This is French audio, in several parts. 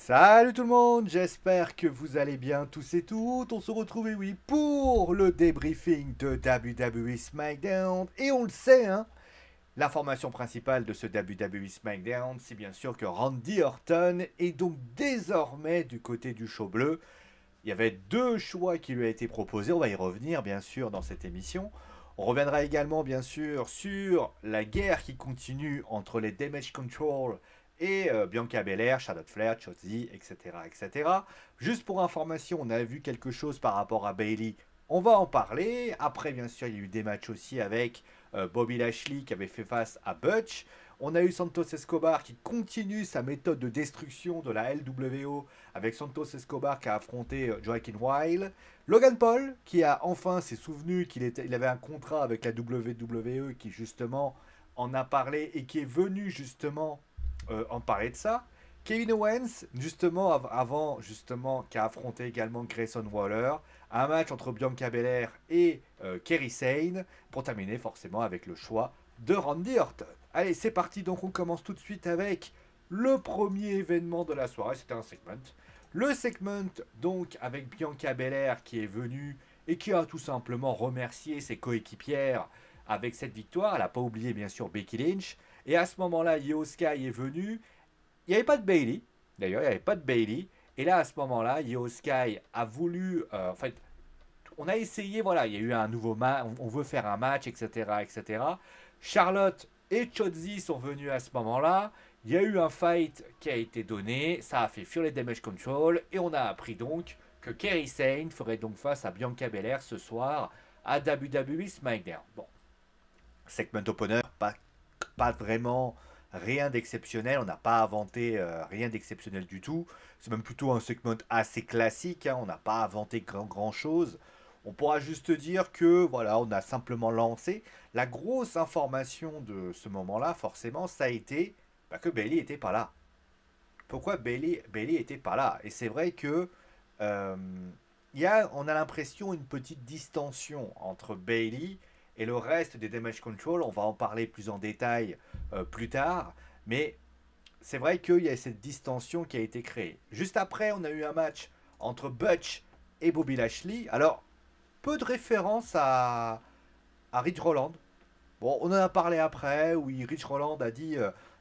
Salut tout le monde, j'espère que vous allez bien tous et toutes. On se retrouve, et oui, pour le débriefing de WWE SmackDown. Et on le sait, hein, l'information principale de ce WWE SmackDown, c'est bien sûr que Randy Orton est donc désormais du côté du show bleu. Il y avait deux choix qui lui a été proposés, on va y revenir bien sûr dans cette émission. On reviendra également bien sûr sur la guerre qui continue entre les Damage Control et Bianca Belair, Charlotte Flair, Shotzi, etc., etc. Juste pour information, on a vu quelque chose par rapport à Bayley. On va en parler. Après, bien sûr, il y a eu des matchs aussi avec Bobby Lashley qui avait fait face à Butch. On a eu Santos Escobar qui continue sa méthode de destruction de la LWO avec Santos Escobar qui a affronté Joaquin Wilde. Logan Paul qui a enfin s'est souvenu il avait un contrat avec la WWE qui justement en a parlé et qui est venu justement en parler de ça. Kevin Owens, justement, avant, justement, qui a affronté également Grayson Waller, un match entre Bianca Belair et Kerry Sane, pour terminer forcément avec le choix de Randy Orton. Allez, c'est parti, donc on commence tout de suite avec le premier événement de la soirée, c'était un segment. Le segment, donc, avec Bianca Belair qui est venue et qui a tout simplement remercié ses coéquipières avec cette victoire. Elle n'a pas oublié, bien sûr, Becky Lynch. Et à ce moment-là, Io Sky est venu. Il n'y avait pas de Bayley. D'ailleurs, il n'y avait pas de Bayley. Et là, à ce moment-là, Io Sky a voulu. En fait, on a essayé, voilà, il y a eu un nouveau match. On veut faire un match, etc., etc. Charlotte et Chotzi sont venus à ce moment-là. Il y a eu un fight qui a été donné. Ça a fait fuir les Damage Control. Et on a appris donc que Kerry Sane ferait donc face à Bianca Belair ce soir à WWE SmackDown. Bon, segment opener, pas vraiment rien d'exceptionnel. On n'a pas inventé rien d'exceptionnel du tout. C'est même plutôt un segment assez classique, hein. On n'a pas inventé grand chose. On pourra juste dire que voilà, on a simplement lancé. La grosse information de ce moment-là, forcément, ça a été que Bayley était pas là. Pourquoi Bayley était pas là? Et c'est vrai que euh, on a l'impression une petite distension entre Bayley et le reste des Damage Control. On va en parler plus en détail plus tard. Mais c'est vrai qu'il y a cette distension qui a été créée. Juste après, on a eu un match entre Butch et Bobby Lashley. Alors, peu de références à Rich Roland. Bon, on en a parlé après, où Rich Roland a dit,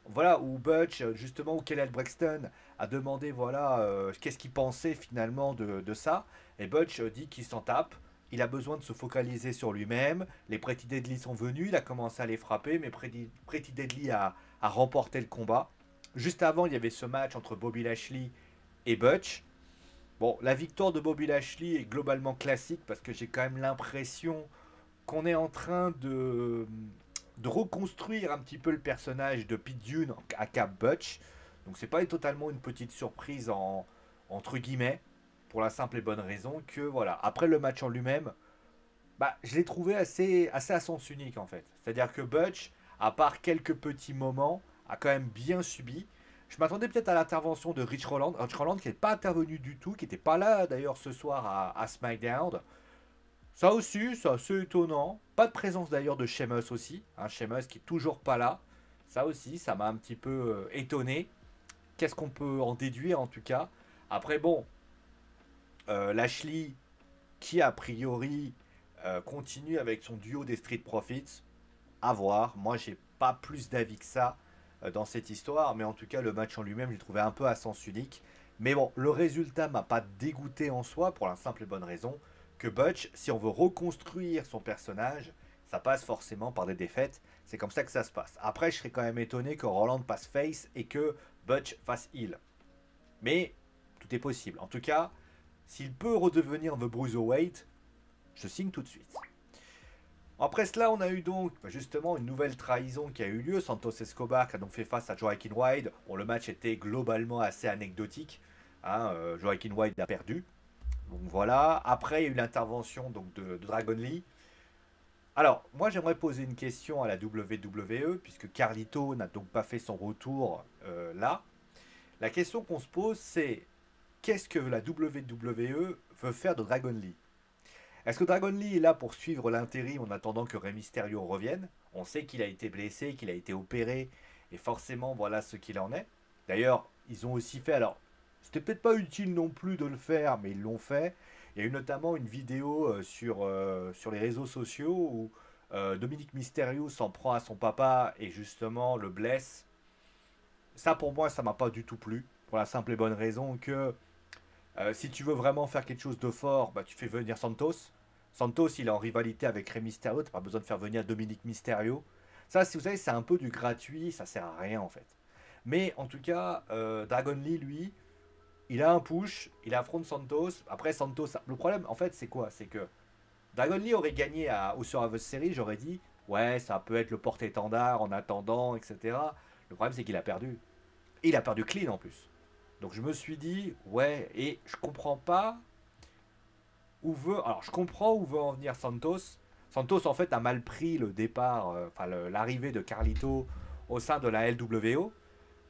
voilà, où Butch, justement, où Kelly Braxton a demandé, voilà, qu'est-ce qu'il pensait finalement de ça. Et Butch dit qu'il s'en tape, il a besoin de se focaliser sur lui-même. Les Pretty Deadly sont venus, il a commencé à les frapper, mais Pretty Deadly a remporté le combat. Juste avant, il y avait ce match entre Bobby Lashley et Butch. Bon, la victoire de Bobby Lashley est globalement classique parce que j'ai quand même l'impression qu'on est en train de reconstruire un petit peu le personnage de Pete Dunne à Cap Butch. Donc c'est pas totalement une petite surprise entre guillemets, pour la simple et bonne raison que voilà, après le match en lui-même, bah, je l'ai trouvé assez à sens unique en fait. C'est-à-dire que Butch, à part quelques petits moments, a quand même bien subi. Je m'attendais peut-être à l'intervention de Rich Roland qui n'est pas intervenu du tout, qui n'était pas là d'ailleurs ce soir à SmackDown. Ça aussi, c'est assez étonnant. Pas de présence d'ailleurs de Sheamus aussi. Sheamus qui est toujours pas là. Ça aussi, ça m'a un petit peu étonné. Qu'est-ce qu'on peut en déduire en tout cas? Après, bon, Lashley qui a priori continue avec son duo des Street Profits. À voir. Moi, j'ai pas plus d'avis que ça dans cette histoire. Mais en tout cas, le match en lui-même, je l'ai trouvé un peu à sens unique. Mais bon, le résultat m'a pas dégoûté en soi pour la simple et bonne raison que Butch, si on veut reconstruire son personnage, ça passe forcément par des défaites. C'est comme ça que ça se passe. Après, je serais quand même étonné que Roland passe face et que Butch fasse heel. Mais tout est possible. En tout cas, s'il peut redevenir The Bruiserweight, je signe tout de suite. Après cela, on a eu donc justement une nouvelle trahison qui a eu lieu. Santos Escobar qui a donc fait face à Joaquin Wilde. Bon, le match était globalement assez anecdotique. Joaquin Wilde a perdu. Donc voilà. Après, il y a eu l'intervention donc de Dragon Lee. Alors, moi, j'aimerais poser une question à la WWE, puisque Carlito n'a donc pas fait son retour là. La question qu'on se pose, c'est qu'est-ce que la WWE veut faire de Dragon Lee? Est-ce que Dragon Lee est là pour suivre l'intérim en attendant que Rey Mysterio revienne? On sait qu'il a été blessé, qu'il a été opéré, et forcément, voilà ce qu'il en est. D'ailleurs, ils ont aussi fait, alors, C'était peut-être pas utile non plus de le faire, mais ils l'ont fait. Il y a eu notamment une vidéo sur les réseaux sociaux où Dominique Mysterio s'en prend à son papa et justement le blesse. Ça pour moi, ça m'a pas du tout plu. Pour la simple et bonne raison que si tu veux vraiment faire quelque chose de fort, bah, tu fais venir Santos. Santos, il est en rivalité avec Rey Mysterio, t'as pas besoin de faire venir Dominique Mysterio. Ça, si vous savez, c'est un peu du gratuit, ça sert à rien en fait. Mais en tout cas, Dragon Lee, lui, il a un push, il affronte Santos. Après, Santos, le problème en fait, c'est quoi? C'est que Dragon Lee aurait gagné au Survivor Series, j'aurais dit, ouais, ça peut être le porte-étendard en attendant, etc. Le problème, c'est qu'il a perdu. Et il a perdu clean en plus. Donc je me suis dit, ouais, et je comprends pas où veut. Alors je comprends où veut en venir Santos. Santos en fait a mal pris le départ, enfin l'arrivée de Carlito au sein de la LWO.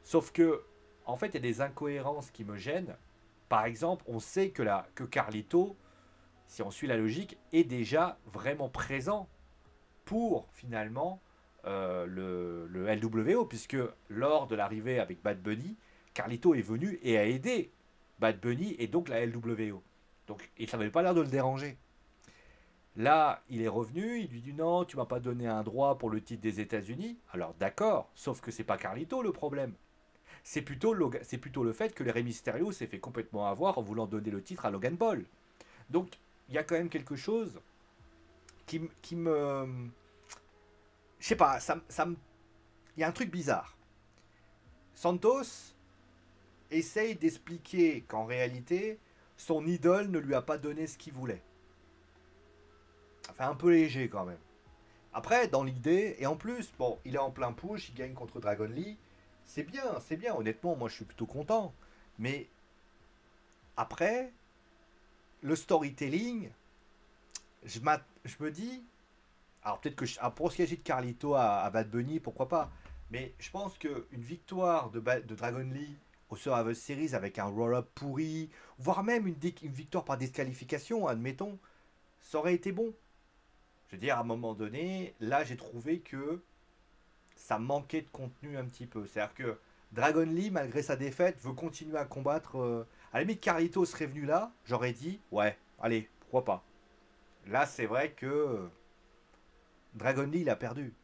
Sauf que, en fait, il y a des incohérences qui me gênent. Par exemple, on sait que Carlito, si on suit la logique, est déjà vraiment présent pour finalement le LWO, puisque lors de l'arrivée avec Bad Bunny, Carlito est venu et a aidé Bad Bunny et donc la LWO. Donc, et ça n'avait pas l'air de le déranger. Là, il est revenu, il lui dit non, tu m'as pas donné un droit pour le titre des États-Unis. Alors d'accord, sauf que c'est pas Carlito le problème. C'est plutôt le fait que les Rey Mysterio s'est fait complètement avoir en voulant donner le titre à Logan Paul. Donc, il y a quand même quelque chose qui me. Je sais pas, il y a un truc bizarre. Santos essaye d'expliquer qu'en réalité, son idole ne lui a pas donné ce qu'il voulait. Enfin, un peu léger quand même. Après, dans l'idée, et en plus, bon, il est en plein push, il gagne contre Dragon Lee. C'est bien, honnêtement, moi je suis plutôt content. Mais après, le storytelling, je me dis, alors peut-être que pour ce qui agit de Carlito à Bad Bunny, pourquoi pas. Mais je pense qu'une victoire de Dragon Lee au Survivor Series avec un roll-up pourri, voire même une victoire par disqualification, admettons, ça aurait été bon. Je veux dire, à un moment donné, là j'ai trouvé que ça manquait de contenu un petit peu. C'est-à-dire que Dragon Lee, malgré sa défaite, veut continuer à combattre. À la limite, Carlito serait venu là, j'aurais dit, ouais, allez, pourquoi pas. Là, c'est vrai que Dragon Lee, il a perdu.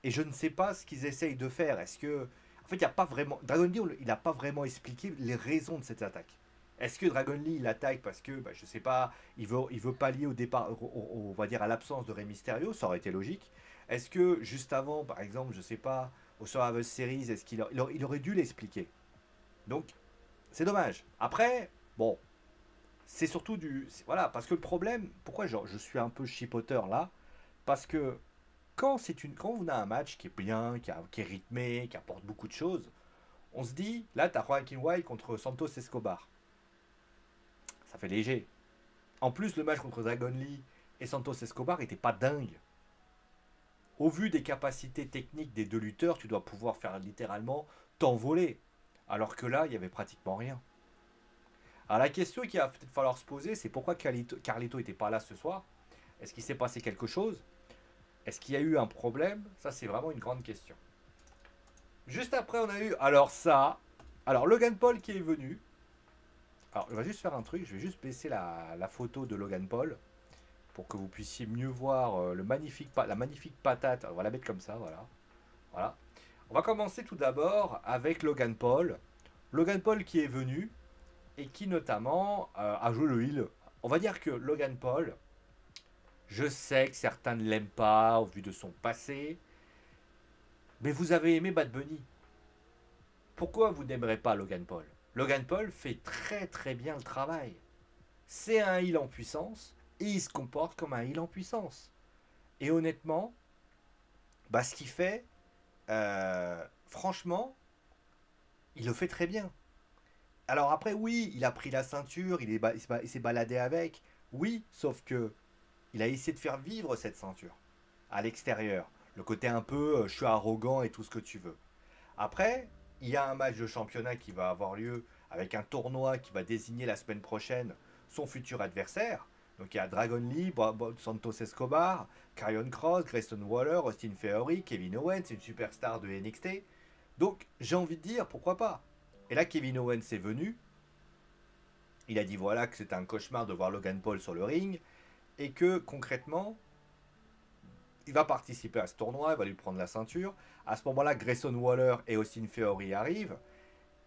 Et je ne sais pas ce qu'ils essayent de faire. Est-ce que. En fait, il n'y a pas vraiment. Dragon Lee, il n'a pas vraiment expliqué les raisons de cette attaque. Est-ce que Dragon Lee, il attaque parce que, bah, je sais pas, il veut pallier au départ, on va dire à l'absence de Rey Mysterio, ça aurait été logique. Est-ce que juste avant, par exemple, je sais pas, au Survivor Series, est-ce qu'il aurait dû l'expliquer. Donc, c'est dommage. Après, bon, c'est surtout voilà, parce que le problème, pourquoi je suis un peu chipoteur là. Parce que quand on a un match qui est bien, qui est rythmé, qui apporte beaucoup de choses, on se dit, là, t'as Joaquin Wild contre Santos Escobar. Ça fait léger. En plus, le match contre Dragon Lee et Santos Escobar était pas dingue. Au vu des capacités techniques des deux lutteurs, tu dois pouvoir faire littéralement t'envoler. Alors que là, il y avait pratiquement rien. Alors la question qu'il va peut-être falloir se poser, c'est pourquoi Carlito n'était pas là ce soir. Est-ce qu'il s'est passé quelque chose? Est-ce qu'il y a eu un problème? Ça, c'est vraiment une grande question. Juste après, on a eu... Alors, Logan Paul qui est venu. Alors, on va juste faire un truc. Je vais juste baisser la photo de Logan Paul pour que vous puissiez mieux voir la magnifique patate. On va la mettre comme ça, voilà. Voilà. On va commencer tout d'abord avec Logan Paul. Logan Paul qui est venu et qui notamment a joué le heel. On va dire que Logan Paul, je sais que certains ne l'aiment pas au vu de son passé, mais vous avez aimé Bad Bunny. Pourquoi vous n'aimerez pas Logan Paul? Logan Paul fait très très bien le travail. C'est un heel en puissance et il se comporte comme un heel en puissance. Et honnêtement, bah, ce qu'il fait, franchement, il le fait très bien. Alors après, oui, il a pris la ceinture, il s'est baladé avec. Oui, sauf que il a essayé de faire vivre cette ceinture à l'extérieur. Le côté un peu, je suis arrogant et tout ce que tu veux. Après, il y a un match de championnat qui va avoir lieu avec un tournoi qui va désigner la semaine prochaine son futur adversaire. Donc il y a Dragon Lee, Santos Escobar, Karrion Kross, Grayson Waller, Austin Theory, Kevin Owens, une superstar de NXT. Donc j'ai envie de dire, pourquoi pas? Et là, Kevin Owens est venu. Il a dit voilà que c'était un cauchemar de voir Logan Paul sur le ring. Et que concrètement, il va participer à ce tournoi, il va lui prendre la ceinture. À ce moment-là, Grayson Waller et Austin Theory arrivent.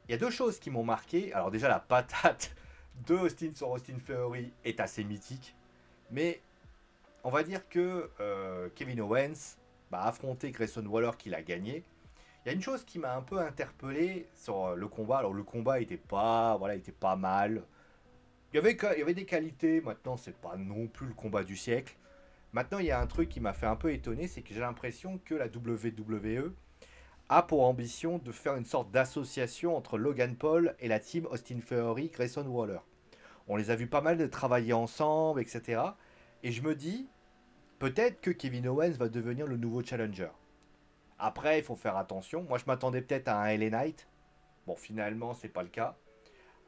Il y a deux choses qui m'ont marqué. Alors déjà, la patate de Austin sur Austin Theory est assez mythique. Mais on va dire que Kevin Owens va affronter Grayson Waller qu'il a gagné. Il y a une chose qui m'a un peu interpellé sur le combat. Alors le combat était pas, voilà, était pas mal. Il y avait des qualités. Maintenant, c'est pas non plus le combat du siècle. Maintenant, il y a un truc qui m'a fait un peu étonner, c'est que j'ai l'impression que la WWE a pour ambition de faire une sorte d'association entre Logan Paul et la team Austin Theory, Grayson Waller. On les a vus pas mal de travailler ensemble, etc. Et je me dis, peut-être que Kevin Owens va devenir le nouveau challenger. Après, il faut faire attention. Moi, je m'attendais peut-être à un LA Knight. Bon, finalement, c'est pas le cas.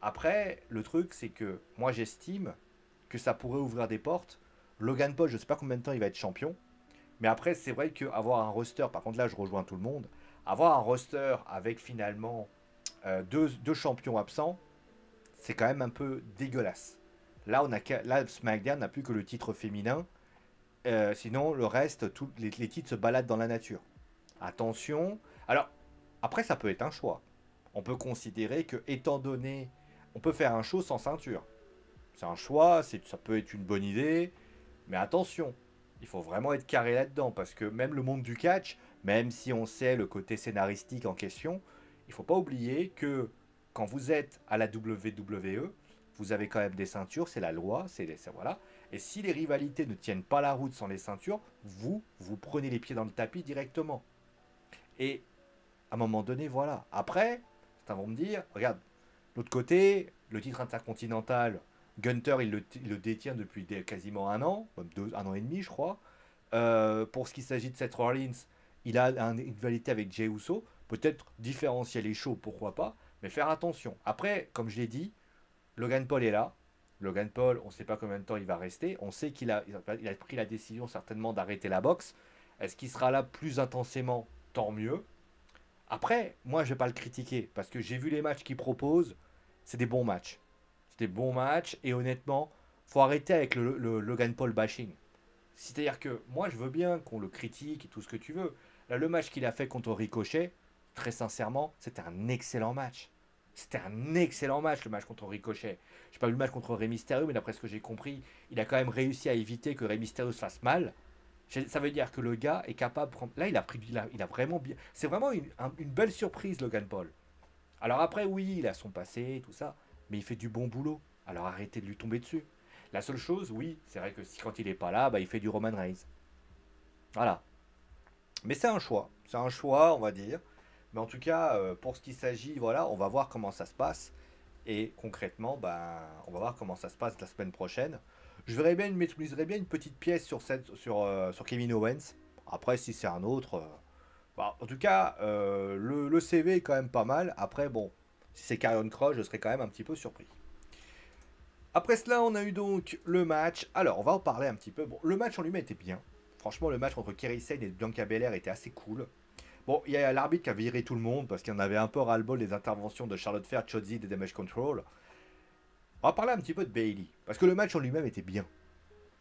Après, le truc, c'est que moi, j'estime que ça pourrait ouvrir des portes. Logan Paul, je sais pas combien de temps il va être champion. Mais après, c'est vrai qu'avoir un roster, par contre là, je rejoins tout le monde. Avoir un roster avec finalement deux champions absents, c'est quand même un peu dégueulasse. Là, là SmackDown n'a plus que le titre féminin. Sinon, le reste, tous les titres se baladent dans la nature. Attention. Alors, après, ça peut être un choix. On peut considérer que, étant donné, on peut faire un show sans ceinture. C'est un choix, ça peut être une bonne idée. Mais attention, il faut vraiment être carré là-dedans. Parce que même le monde du catch, même si on sait le côté scénaristique en question, il ne faut pas oublier que quand vous êtes à la WWE, vous avez quand même des ceintures, c'est la loi, voilà. Et si les rivalités ne tiennent pas la route sans les ceintures, vous prenez les pieds dans le tapis directement. Et à un moment donné, voilà. Après, certains vont me dire, regarde, de l'autre côté, le titre intercontinental, Gunther, il le détient depuis quasiment un an, même un an et demi, je crois. Pour ce qui s'agit de Seth Rollins, il a une rivalité avec Jey Uso. Peut-être différencier les shows, pourquoi pas, mais faire attention. Après, comme je l'ai dit, Logan Paul est là. Logan Paul, on ne sait pas combien de temps il va rester. On sait il a pris la décision certainement d'arrêter la boxe. Est-ce qu'il sera là plus intensément? Tant mieux. Après, moi, je ne vais pas le critiquer parce que j'ai vu les matchs qu'il propose. C'est des bons matchs. C'est des bons matchs et honnêtement, faut arrêter avec le Logan Paul bashing. C'est-à-dire que moi, je veux bien qu'on le critique et tout ce que tu veux. Là, le match qu'il a fait contre Ricochet, très sincèrement, c'était un excellent match. C'était un excellent match, le match contre Ricochet. Je n'ai pas vu le match contre Rey Mysterio, mais d'après ce que j'ai compris, il a quand même réussi à éviter que Rey Mysterio se fasse mal. Ça veut dire que le gars est capable de prendre... Là, il a vraiment bien... C'est vraiment une belle surprise, Logan Paul. Alors après, oui, il a son passé, tout ça, mais il fait du bon boulot. Alors arrêtez de lui tomber dessus. La seule chose, oui, c'est vrai que quand il n'est pas là, bah, il fait du Roman Reigns. Voilà. Mais c'est un choix. C'est un choix, on va dire. Mais en tout cas, pour ce qui s'agit, voilà, on va voir comment ça se passe. Et concrètement, ben, on va voir comment ça se passe la semaine prochaine. Je miserais bien une petite pièce sur Kevin Owens. Après, si c'est un autre... bah, en tout cas, le CV est quand même pas mal. Après, bon, si c'est Karrion Kross, je serais quand même un petit peu surpris. Après cela, on a eu donc le match. Alors, on va en parler un petit peu. Bon, le match en lui-même était bien. Franchement, le match entre Kairi Sane et Bianca Belair était assez cool. Bon, il y a l'arbitre qui a viré tout le monde parce qu'il en avait un peu ras-le-bol des interventions de Charlotte Flair, Chotzi et Damage Control. On va parler un petit peu de Bayley parce que le match en lui-même était bien.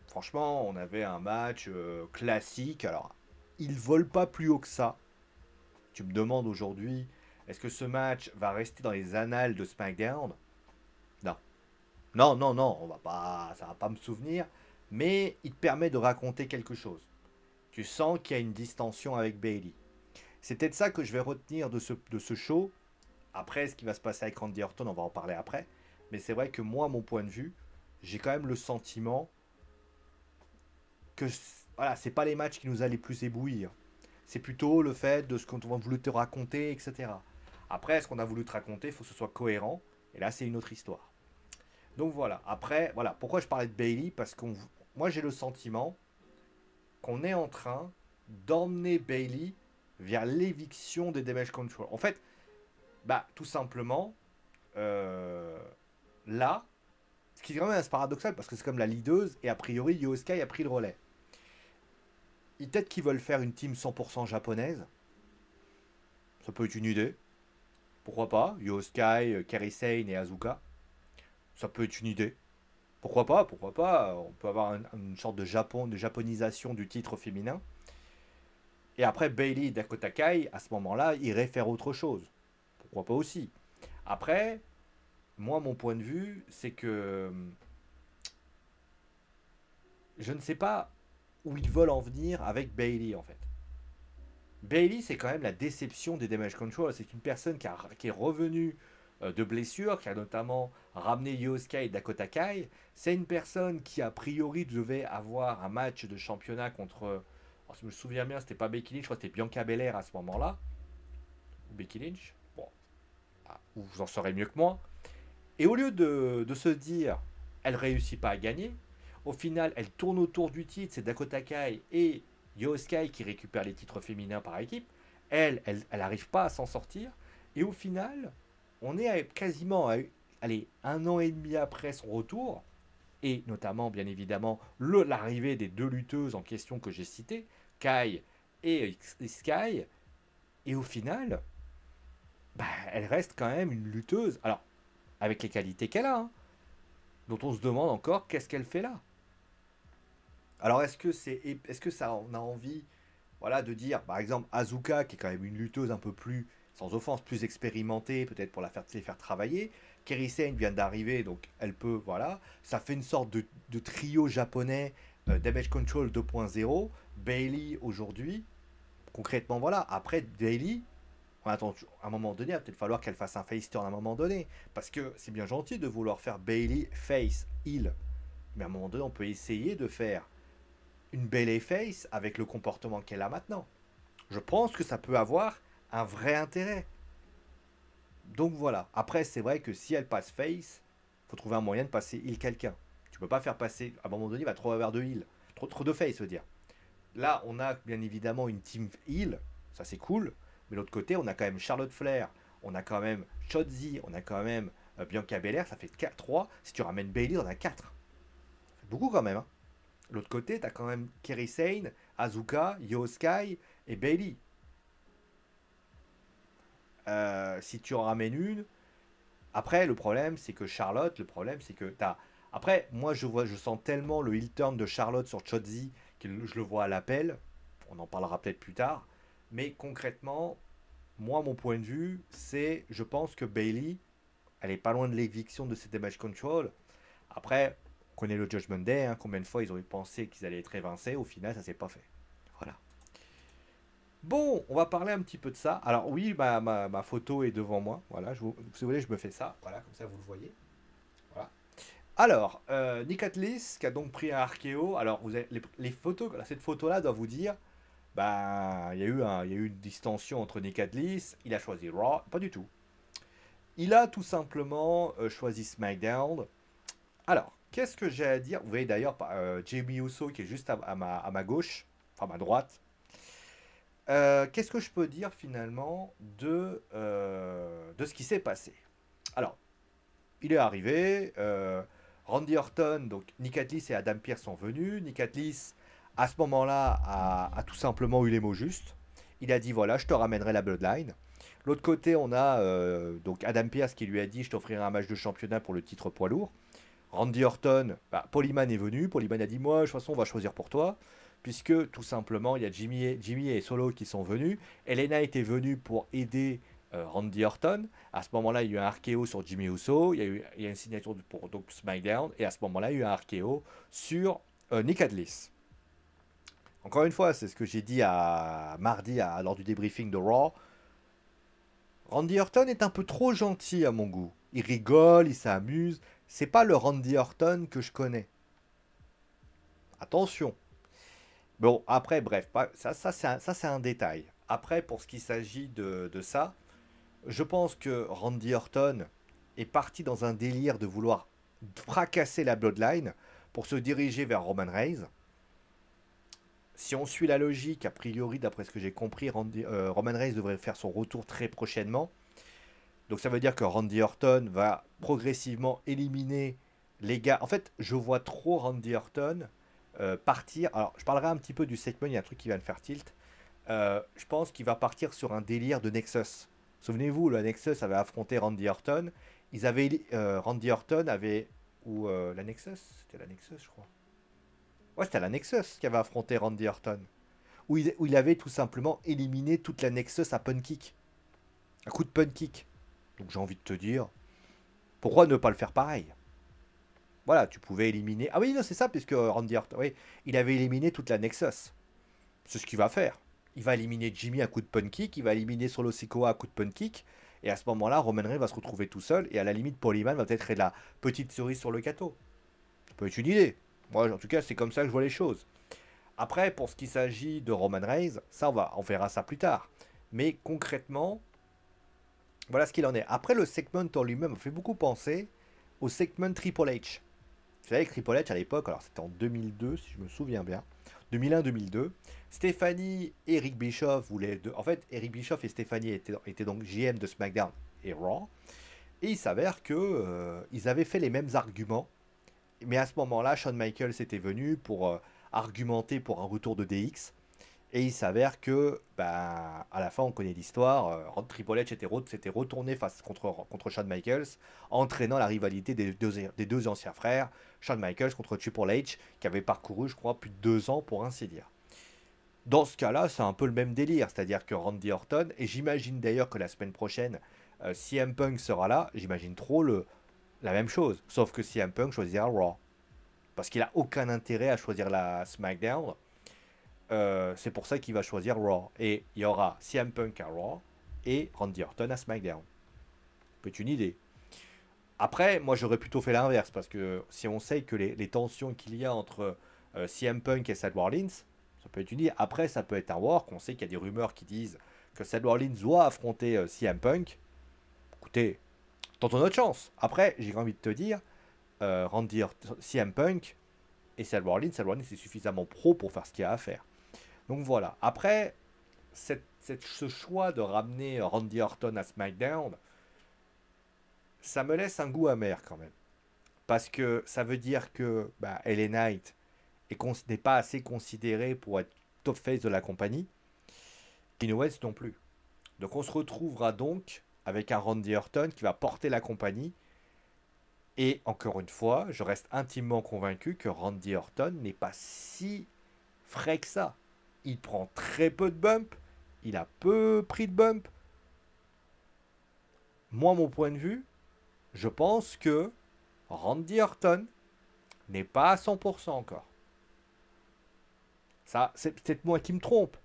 Franchement, on avait un match classique. Alors, il vole pas plus haut que ça. Tu me demandes aujourd'hui, est-ce que ce match va rester dans les annales de SmackDown? Non. Non, non, non, on va pas, ça va pas me souvenir. Mais il te permet de raconter quelque chose. Tu sens qu'il y a une distension avec Bayley. C'est peut-être ça que je vais retenir de ce show. Après, ce qui va se passer avec Randy Orton, on va en parler après. Mais c'est vrai que moi, mon point de vue, j'ai quand même le sentiment que voilà, c'est pas les matchs qui nous allaient plus éblouir. C'est plutôt le fait de ce qu'on a voulu te raconter, etc. Après, ce qu'on a voulu te raconter, il faut que ce soit cohérent. Et là, c'est une autre histoire. Donc voilà. Après, voilà. Pourquoi je parlais de Bayley? Parce que moi, j'ai le sentiment qu'on est en train d'emmener Bayley vers l'éviction des Damage Control. En fait, bah, tout simplement, là, ce qui est quand même assez paradoxal, parce que c'est comme la leaduse, et a priori, Io Sky a pris le relais. Peut-être qu'ils veulent faire une team 100% japonaise. Ça peut être une idée. Pourquoi pas? Io Sky, Kairi Sane et Asuka. Ça peut être une idée. Pourquoi pas? Pourquoi pas? On peut avoir une sorte de de japonisation du titre féminin. Et après, Bailey et Dakota Kai, à ce moment-là, iraient faire autre chose. Pourquoi pas aussi? Après, moi, mon point de vue, c'est que je ne sais pas où ils veulent en venir avec Bailey, en fait. Bailey, c'est quand même la déception des Damage Control. C'est une personne qui est revenue de blessure, qui a notamment ramené Yosuke et Dakota Kai. C'est une personne qui, a priori, devait avoir un match de championnat contre. Si je me souviens bien, c'était pas Becky Lynch, je crois que c'était Bianca Belair à ce moment-là. Ou Becky Lynch. Bon, vous en saurez mieux que moi. Et au lieu de se dire, elle réussit pas à gagner, au final, elle tourne autour du titre, c'est Dakota Kai et Io Sky qui récupèrent les titres féminins par équipe. Elle n'arrive pas à s'en sortir. Et au final, on est quasiment allez, un an et demi après son retour, et notamment, bien évidemment, l'arrivée des deux lutteuses en question que j'ai citées, Kai et Sky. Et au final, bah, elle reste quand même une lutteuse. Alors, avec les qualités qu'elle a, hein, dont on se demande encore qu'est-ce qu'elle fait là. Alors est-ce que ça on a envie voilà de dire par exemple Asuka qui est quand même une lutteuse un peu plus sans offense plus expérimentée peut-être pour les faire travailler. Kairi Sane vient d'arriver donc elle peut voilà ça fait une sorte de trio japonais Damage Control 2.0 Bailey aujourd'hui concrètement voilà après Bailey on attend à un moment donné, il va peut-être falloir qu'elle fasse un face turn à un moment donné. Parce que c'est bien gentil de vouloir faire Bailey face heel. Mais à un moment donné, on peut essayer de faire une Bailey face avec le comportement qu'elle a maintenant. Je pense que ça peut avoir un vrai intérêt. Donc voilà. Après, c'est vrai que si elle passe face, faut trouver un moyen de passer heel quelqu'un. Tu peux pas faire passer. À un moment donné, il va trop avoir de heel. Trop de face, je veux dire. Là, on a bien évidemment une team heel. Ça, c'est cool. Mais de l'autre côté, on a quand même Charlotte Flair. On a quand même Shotzi. On a quand même Bianca Belair. Ça fait 4, 3. Si tu ramènes Bailey, on a 4. Ça fait beaucoup quand même. Hein. L'autre côté, tu as quand même Kairi Sane, Asuka, Io Sky et Bailey. Si tu en ramènes une. Après, le problème, c'est que Charlotte, le problème, c'est que tu as. Après, moi, je sens tellement le heel turn de Charlotte sur Shotzi que je le vois à l'appel. On en parlera peut-être plus tard. Mais concrètement, moi, mon point de vue, c'est je pense que Bailey, elle est pas loin de l'éviction de ses damage control. Après, on connaît le Judgment Day, hein, combien de fois ils ont pensé qu'ils allaient être évincés, au final, ça s'est pas fait. Voilà. Bon, on va parler un petit peu de ça. Alors oui, ma photo est devant moi. Voilà, si vous voulez, je me fais ça. Voilà, comme ça vous le voyez. Voilà. Alors, Nick Atlas, qui a donc pris un archéo. Alors, vous avez, les photos, cette photo-là doit vous dire, bah, il y a eu une distension entre Nick Atlas. Il a choisi Raw. Pas du tout. Il a tout simplement choisi SmackDown. Alors, qu'est-ce que j'ai à dire? Vous voyez d'ailleurs Jamie Uso qui est juste à ma gauche, enfin ma droite. Qu'est-ce que je peux dire finalement de ce qui s'est passé? Alors, il est arrivé, Randy Orton, donc Nick Atlas et Adam Pearce sont venus. Nick Atlas, à ce moment-là, a tout simplement eu les mots justes. Il a dit voilà, je te ramènerai la Bloodline. L'autre côté, on a donc Adam Pearce qui lui a dit je t'offrirai un match de championnat pour le titre poids lourd. Randy Orton, bah, Polyman est venu. Polyman a dit moi, de toute façon, on va choisir pour toi. Puisque tout simplement, il y a Jimmy et Solo qui sont venus. Elena était venue pour aider Randy Orton. À ce moment-là, il y a eu un RKO sur Jimmy Uso. Il y a une signature pour donc, SmackDown. Et à ce moment-là, il y a eu un RKO sur Nick Atlas. Encore une fois, c'est ce que j'ai dit mardi lors du débriefing de Raw. Randy Orton est un peu trop gentil à mon goût. Il rigole, il s'amuse. C'est pas le Randy Orton que je connais. Attention. Bon, après, bref, ça c'est un détail. Après, pour ce qui s'agit de ça, je pense que Randy Orton est parti dans un délire de vouloir fracasser la Bloodline pour se diriger vers Roman Reigns. Si on suit la logique, a priori, d'après ce que j'ai compris, Roman Reigns devrait faire son retour très prochainement. Donc ça veut dire que Randy Orton va progressivement éliminer les gars. En fait, je vois trop Randy Orton partir. Alors, je parlerai un petit peu du segment, il y a un truc qui va me faire tilt. Je pense qu'il va partir sur un délire de Nexus. Souvenez-vous, le Nexus avait affronté Randy Orton. Randy Orton avait... Ou la Nexus? C'était la Nexus, je crois. Ouais, c'était la Nexus qui avait affronté Randy Orton. Où il avait tout simplement éliminé toute la Nexus à punt kick. Un coup de punt kick. Donc j'ai envie de te dire, pourquoi ne pas le faire pareil? Voilà, tu pouvais éliminer... Ah oui, non, c'est ça, puisque Randy Orton, oui, il avait éliminé toute la Nexus. C'est ce qu'il va faire. Il va éliminer Jimmy à coup de punt kick, il va éliminer Solo Sikoa à coup de punt kick, et à ce moment-là, Roman Reigns va se retrouver tout seul, et à la limite, Paul Heyman va peut-être être la petite cerise sur le gâteau. Ça peut être une idée. Moi, en tout cas, c'est comme ça que je vois les choses. Après, pour ce qui s'agit de Roman Reigns, ça, on verra ça plus tard. Mais concrètement, voilà ce qu'il en est. Après, le segment en lui-même me fait beaucoup penser au segment Triple H. Vous savez que Triple H à l'époque, alors c'était en 2002 si je me souviens bien, 2001-2002, Stéphanie et Eric Bischoff voulaient... En fait, Eric Bischoff et Stéphanie étaient donc GM de SmackDown et Raw, et il s'avère que ils avaient fait les mêmes arguments, mais à ce moment-là, Shawn Michaels était venu pour argumenter pour un retour de DX, et il s'avère que, bah, à la fin, on connaît l'histoire. Triple H s'était retourné contre Shawn Michaels, entraînant la rivalité des deux anciens frères, Shawn Michaels contre Triple H, qui avait parcouru, je crois, plus de 2 ans, pour ainsi dire. Dans ce cas-là, c'est un peu le même délire, c'est-à-dire que Randy Orton, et j'imagine d'ailleurs que la semaine prochaine, CM Punk sera là, j'imagine trop la même chose, sauf que CM Punk choisira Raw. Parce qu'il n'a aucun intérêt à choisir la SmackDown. C'est pour ça qu'il va choisir Raw. Et il y aura CM Punk à Raw et Randy Orton à SmackDown. Peut-être une idée. Après, moi j'aurais plutôt fait l'inverse parce que si on sait que les tensions qu'il y a entre CM Punk et Seth Rollins, ça peut être une idée. Après, ça peut être un work. On sait qu'il y a des rumeurs qui disent que Seth Rollins doit affronter CM Punk. Écoutez, tentons notre chance. Après, j'ai envie de te dire, CM Punk et Seth Rollins est suffisamment pro pour faire ce qu'il y a à faire. Donc voilà. Après, ce choix de ramener Randy Orton à SmackDown, ça me laisse un goût amer quand même. Parce que ça veut dire que LA Knight n'est pas assez considéré pour être top face de la compagnie. Kanye West non plus. Donc on se retrouvera donc avec un Randy Orton qui va porter la compagnie. Et encore une fois, je reste intimement convaincu que Randy Orton n'est pas si frais que ça. Il prend très peu de bump. Il a peu pris de bump. Moi, mon point de vue, je pense que Randy Orton n'est pas à 100% encore. Ça, c'est peut-être moi qui me trompe,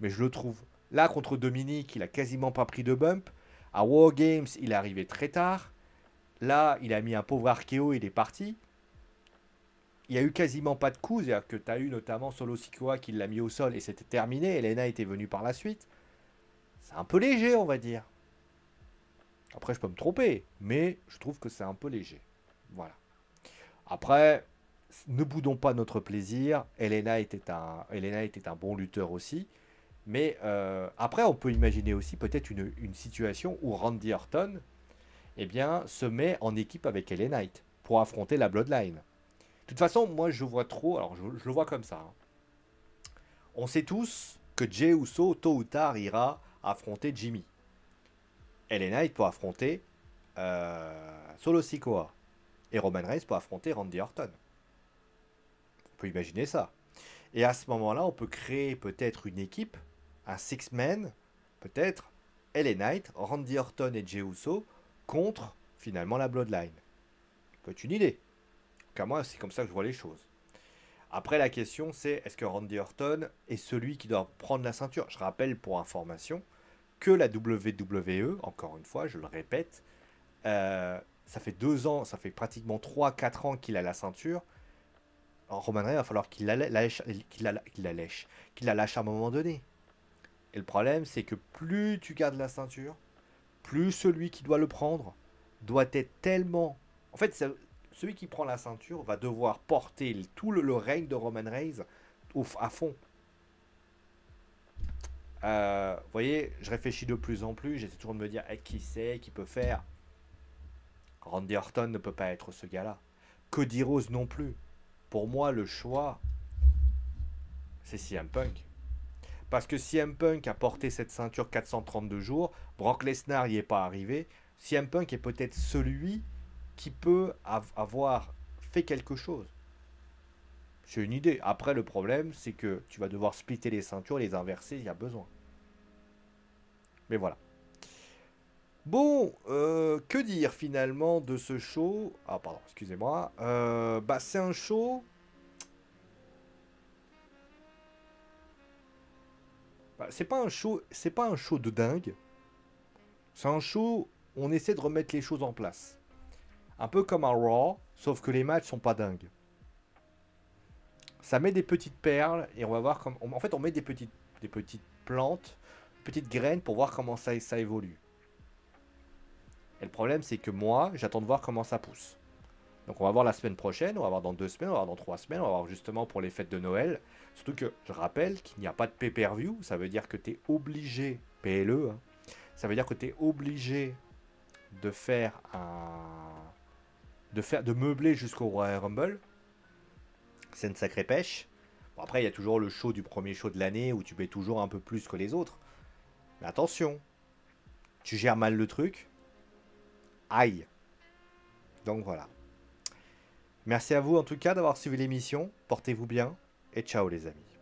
mais je le trouve. Là, contre Dominique, il a quasiment pas pris de bump. À War Games, il est arrivé très tard. Là, il a mis un pauvre archéo, il est parti. Il n'y a eu quasiment pas de coups, c'est-à-dire que tu as eu notamment Solo Sikoa qui l'a mis au sol et c'était terminé. Elena était venue par la suite. C'est un peu léger, on va dire. Après, je peux me tromper, mais je trouve que c'est un peu léger. Voilà. Après, ne boudons pas notre plaisir. Elena était un bon lutteur aussi. Mais après, on peut imaginer aussi peut-être une situation où Randy Orton se met en équipe avec LA Knight pour affronter la Bloodline. De toute façon, moi je vois trop, alors je le vois comme ça. Hein. On sait tous que Jey Uso, tôt ou tard, ira affronter Jimmy. LA Knight pour affronter Solo Sikoa. Et Roman Reigns pour affronter Randy Orton. On peut imaginer ça. Et à ce moment-là, on peut créer peut-être une équipe, un six-man, peut-être LA Knight, Randy Orton et Jey Uso contre finalement la Bloodline. Peut être une idée. Car moi, c'est comme ça que je vois les choses. Après, la question, c'est est-ce que Randy Orton est celui qui doit prendre la ceinture? Je rappelle pour information que la WWE, encore une fois, je le répète, ça fait 2 ans, ça fait pratiquement 3-4 ans qu'il a la ceinture. Alors, Roman Reigns, il va falloir qu'il la lâche à un moment donné. Et le problème, c'est que plus tu gardes la ceinture, plus celui qui doit le prendre doit être tellement... En fait, celui qui prend la ceinture va devoir porter tout le règne de Roman Reigns à fond. Vous voyez, je réfléchis de plus en plus, j'essaie toujours de me dire qui c'est, qui peut faire. Randy Orton ne peut pas être ce gars-là. Cody Rhodes non plus. Pour moi, le choix, c'est CM Punk. Parce que CM Punk a porté cette ceinture 432 jours, Brock Lesnar n'y est pas arrivé. CM Punk est peut-être celui qui peut avoir fait quelque chose. C'est une idée. Après, le problème, c'est que tu vas devoir splitter les ceintures, les inverser, il y a besoin. Mais voilà. Bon, que dire finalement de ce show? Ah, pardon, excusez-moi. Bah, c'est un show. Bah, c'est pas un show de dingue. C'est un show où on essaie de remettre les choses en place. Un peu comme un Raw, sauf que les matchs sont pas dingues. Ça met des petites perles et on va voir comme. En fait, on met des petites plantes, petites graines pour voir comment ça évolue. Et le problème, c'est que moi, j'attends de voir comment ça pousse. Donc on va voir la semaine prochaine, on va voir dans 2 semaines, on va voir dans 3 semaines, on va voir justement pour les fêtes de Noël. Surtout que je rappelle qu'il n'y a pas de pay-per-view, ça veut dire que tu es obligé, PLE, hein, ça veut dire que tu es obligé de faire de meubler jusqu'au Royal Rumble. C'est une sacrée pêche. Bon, après, il y a toujours le show du premier show de l'année où tu payes toujours un peu plus que les autres. Mais attention, tu gères mal le truc. Aïe. Donc voilà. Merci à vous en tout cas d'avoir suivi l'émission. Portez-vous bien et ciao les amis.